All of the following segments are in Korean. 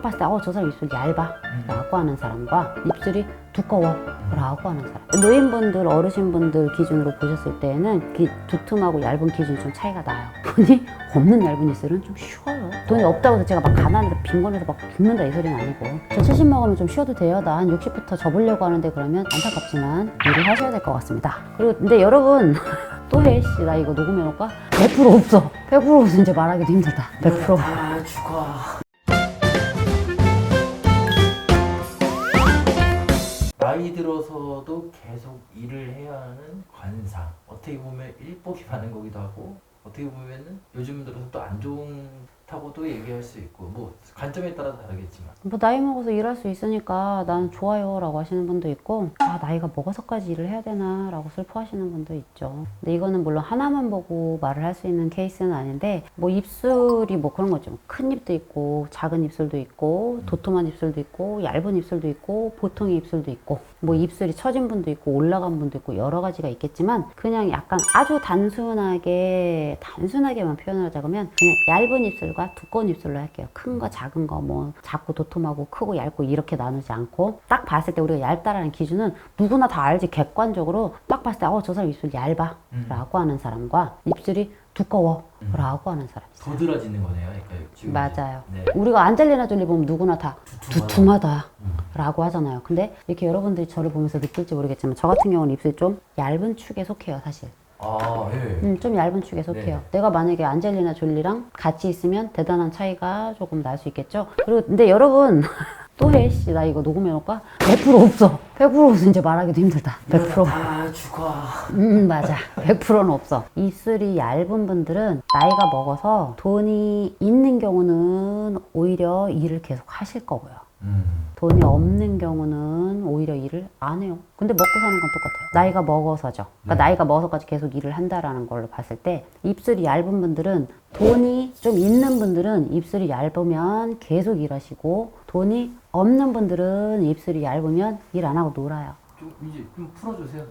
봤을 때 저 사람 입술이 얇아 라고 하는 사람과 입술이 두꺼워 라고 하는 사람. 노인분들, 어르신분들 기준으로 보셨을 때는 두툼하고 얇은 기준이 좀 차이가 나요. 돈이 없는 얇은 입술은 좀 쉬워요. 돈이 없다고 해서 제가 막 가난해서 빈곤해서 막 죽는다 이 소리는 아니고, 저 70 먹으면 좀 쉬어도 돼요, 나 한 60부터 접으려고 하는데, 그러면 안타깝지만 일을 하셔야 될 것 같습니다. 그리고 근데 여러분 또 해, 씨, 나 이거 녹음해놓을까? 100% 없어. 100% 없어. 이제 말하기도 힘들다. 100%. 다 죽어. 나이 들어서도 계속 일을 해야 하는 관상. 어떻게 보면 일복이 많은 거기도 하고, 어떻게 보면은 요즘 들어서 또 안 좋다고도 얘기할 수 있고, 뭐 관점에 따라 다르겠지만. 뭐 나이 먹어서 일할 수 있으니까 난 좋아요 라고 하시는 분도 있고, 나이가 먹어서까지 일을 해야 되나 라고 슬퍼하시는 분도 있죠. 근데 이거는 물론 하나만 보고 말을 할 수 있는 케이스는 아닌데, 뭐 입술이 뭐 그런 거죠. 큰 입도 있고 작은 입술도 있고 도톰한 입술도 있고 얇은 입술도 있고 보통의 입술도 있고, 뭐 입술이 처진 분도 있고 올라간 분도 있고 여러 가지가 있겠지만, 그냥 약간 아주 단순하게만 표현을 하자면 그냥 얇은 입술과 두꺼운 입술로 할게요. 큰 거 작은 거 뭐 작고 도톰하고 크고 얇고 이렇게 나누지 않고, 딱 봤을 때 우리가 얇다라는 기준은 누구나 다 알지. 객관적으로 딱 봤을 때 저 사람 입술이 얇아 라고 하는 사람과 입술이 두꺼워 라고 하는 사람. 도드라지는 거네요. 그러니까 지금 맞아요. 네. 우리가 안젤리나 졸리 보면 누구나 다 두툼하다 라고 하잖아요. 근데 이렇게 여러분들이 저를 보면서 느낄지 모르겠지만, 저 같은 경우는 입술이 좀 얇은 축에 속해요, 사실. 예. 좀 얇은 축에 속해요. 네. 내가 만약에 안젤리나 졸리랑 같이 있으면 대단한 차이가 조금 날 수 있겠죠. 그리고 근데 여러분 또 해, 씨, 나 이거 녹음해놓을까? 100% 없어. 100% 없어. 이제 말하기도 힘들다. 100%. 다 죽어. 맞아. 100%는 없어. 입술이 얇은 분들은 나이가 먹어서 돈이 있는 경우는 오히려 일을 계속 하실 거고요. 돈이 없는 경우는 오히려 일을 안 해요. 근데 먹고 사는 건 똑같아요. 나이가 먹어서죠. 그러니까 나이가 먹어서까지 계속 일을 한다라는 걸로 봤을 때, 입술이 얇은 분들은, 돈이 좀 있는 분들은 입술이 얇으면 계속 일하시고, 돈이 없는 분들은 입술이 얇으면 일 안 하고 놀아요. 이제 좀 풀어주세요,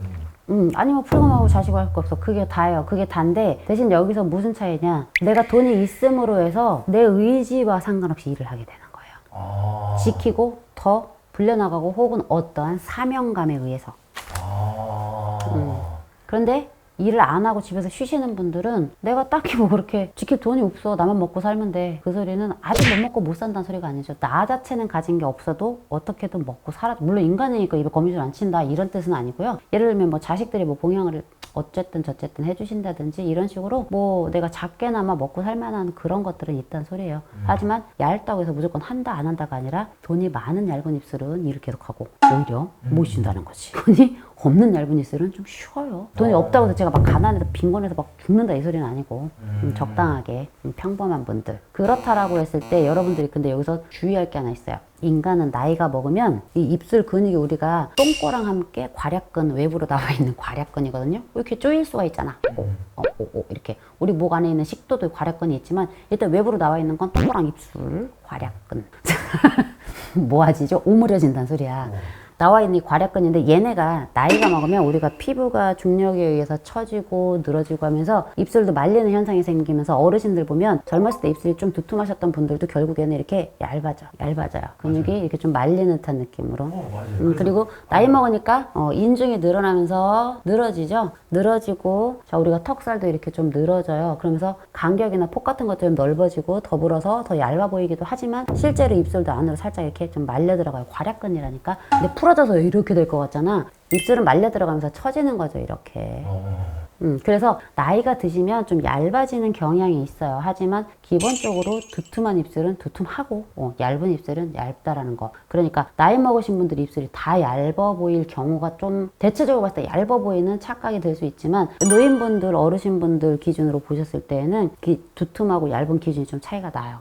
선생님. 아니면 풀검하고 자시고 할 거 없어. 그게 다예요. 그게 다인데, 대신 여기서 무슨 차이냐, 내가 돈이 있음으로 해서 내 의지와 상관없이 일을 하게 되는 거예요. 지키고 더 불려나가고, 혹은 어떠한 사명감에 의해서. 그런데 일을 안 하고 집에서 쉬시는 분들은 내가 딱히 뭐 그렇게 지킬 돈이 없어, 나만 먹고 살면 돼, 그 소리는 아직 못 먹고 못 산다는 소리가 아니죠. 나 자체는 가진 게 없어도 어떻게든 먹고 살아. 물론 인간이니까 입에 거미줄 안 친다 이런 뜻은 아니고요. 예를 들면 뭐 자식들이 뭐 봉양을 어쨌든 저쨌든 해주신다든지 이런 식으로 뭐 내가 작게나마 먹고 살만한 그런 것들은 있다는 소리예요. 하지만 얇다고 해서 무조건 한다 안 한다가 아니라, 돈이 많은 얇은 입술은 일을 계속하고 오히려 못 쉰다는 거지. 돈이 없는 얇은 입술은 좀 쉬워요. 돈이 없다고 해서 제가 막 가난해서 빈곤해서 막 죽는다 이 소리는 아니고, 적당하게 평범한 분들. 그렇다라고 했을 때 여러분들이 근데 여기서 주의할 게 하나 있어요. 인간은 나이가 먹으면 이 입술 근육이, 우리가 똥꼬랑 함께 괄약근, 외부로 나와 있는 괄약근이거든요. 이렇게 쪼일 수가 있잖아. 이렇게 우리 목 안에 있는 식도도 괄약근이 있지만, 일단 외부로 나와 있는 건 똥꼬랑 입술, 괄약근. 모아지죠? 오므려진다는 소리야. 나와 있는 이 괄약근인데, 얘네가 나이가 먹으면 우리가 피부가 중력에 의해서 처지고 늘어지고 하면서 입술도 말리는 현상이 생기면서, 어르신들 보면 젊었을 때 입술이 좀 두툼하셨던 분들도 결국에는 이렇게 얇아져요. 근육이 이렇게 좀 말리는 듯한 느낌으로. 맞아요. 그리고 나이 먹으니까 인중이 늘어나면서 늘어지죠. 늘어지고, 자, 우리가 턱살도 이렇게 좀 늘어져요. 그러면서 간격이나 폭 같은 것도 좀 넓어지고, 더불어서 더 얇아 보이기도 하지만 실제로 입술도 안으로 살짝 이렇게 좀 말려 들어가요. 괄약근이라니까. 근데 풀어져서 이렇게 될 것 같잖아. 입술은 말려 들어가면서 처지는 거죠, 이렇게. 그래서 나이가 드시면 좀 얇아지는 경향이 있어요. 하지만 기본적으로 두툼한 입술은 두툼하고, 얇은 입술은 얇다라는 거. 그러니까 나이 먹으신 분들 입술이 다 얇아 보일 경우가 좀, 대체적으로 봤을 때 얇아 보이는 착각이 될 수 있지만, 노인분들, 어르신분들 기준으로 보셨을 때는 두툼하고 얇은 기준이 좀 차이가 나요.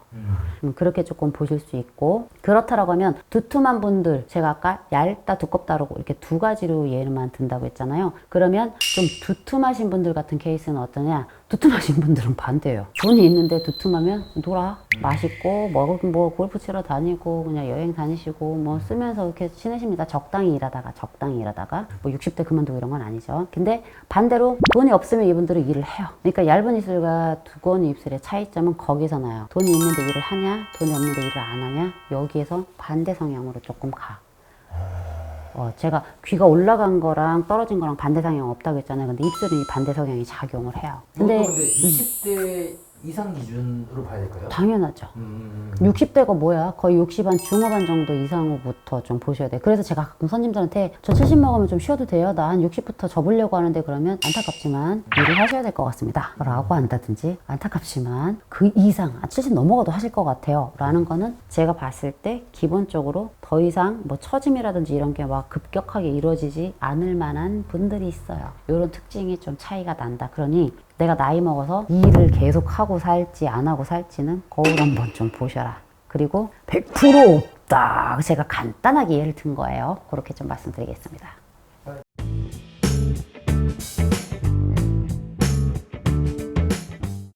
그렇게 조금 보실 수 있고, 그렇다라고 하면 두툼한 분들, 제가 아까 얇다 두껍다라고 이렇게 두 가지로 예만 든다고 했잖아요. 그러면 좀 두툼하신 두툼하신 분들 같은 케이스는 어떠냐? 두툼하신 분들은 반대예요. 돈이 있는데 두툼하면 놀아. 맛있고 뭐 골프 치러 다니고 그냥 여행 다니시고 뭐 쓰면서 이렇게 지내십니다. 적당히 일하다가 뭐 60대 그만두고 이런 건 아니죠. 근데 반대로 돈이 없으면 이분들은 일을 해요. 그러니까 얇은 입술과 두꺼운 입술의 차이점은 거기서 나요. 돈이 있는데 일을 하냐, 돈이 없는데 일을 안 하냐, 여기에서 반대 성향으로 조금 가. 제가 귀가 올라간 거랑 떨어진 거랑 반대 성향 없다고 했잖아요. 근데 입술은 이 반대 성향이 작용을 해요. 근데 60대 이상 기준으로 봐야 될까요? 당연하죠. 60대가 뭐야? 거의 60한 중후반 정도 이상부터 좀 보셔야 돼요. 그래서 제가 가끔 손님들한테 저 70 먹으면 좀 쉬어도 돼요? 나 한 60부터 접으려고 하는데 그러면 안타깝지만 일을 하셔야 될 것 같습니다. 라고 한다든지 안타깝지만 그 이상 70 넘어가도 하실 것 같아요. 라는 거는 제가 봤을 때 기본적으로 더 이상 뭐 처짐이라든지 이런 게 막 급격하게 이루어지지 않을 만한 분들이 있어요. 이런 특징이 좀 차이가 난다. 그러니 내가 나이 먹어서 이 일을 계속 하고 살지 안 하고 살지는 거울 한번 좀 보셔라. 그리고 100% 없다. 제가 간단하게 예를 든 거예요. 그렇게 좀 말씀드리겠습니다.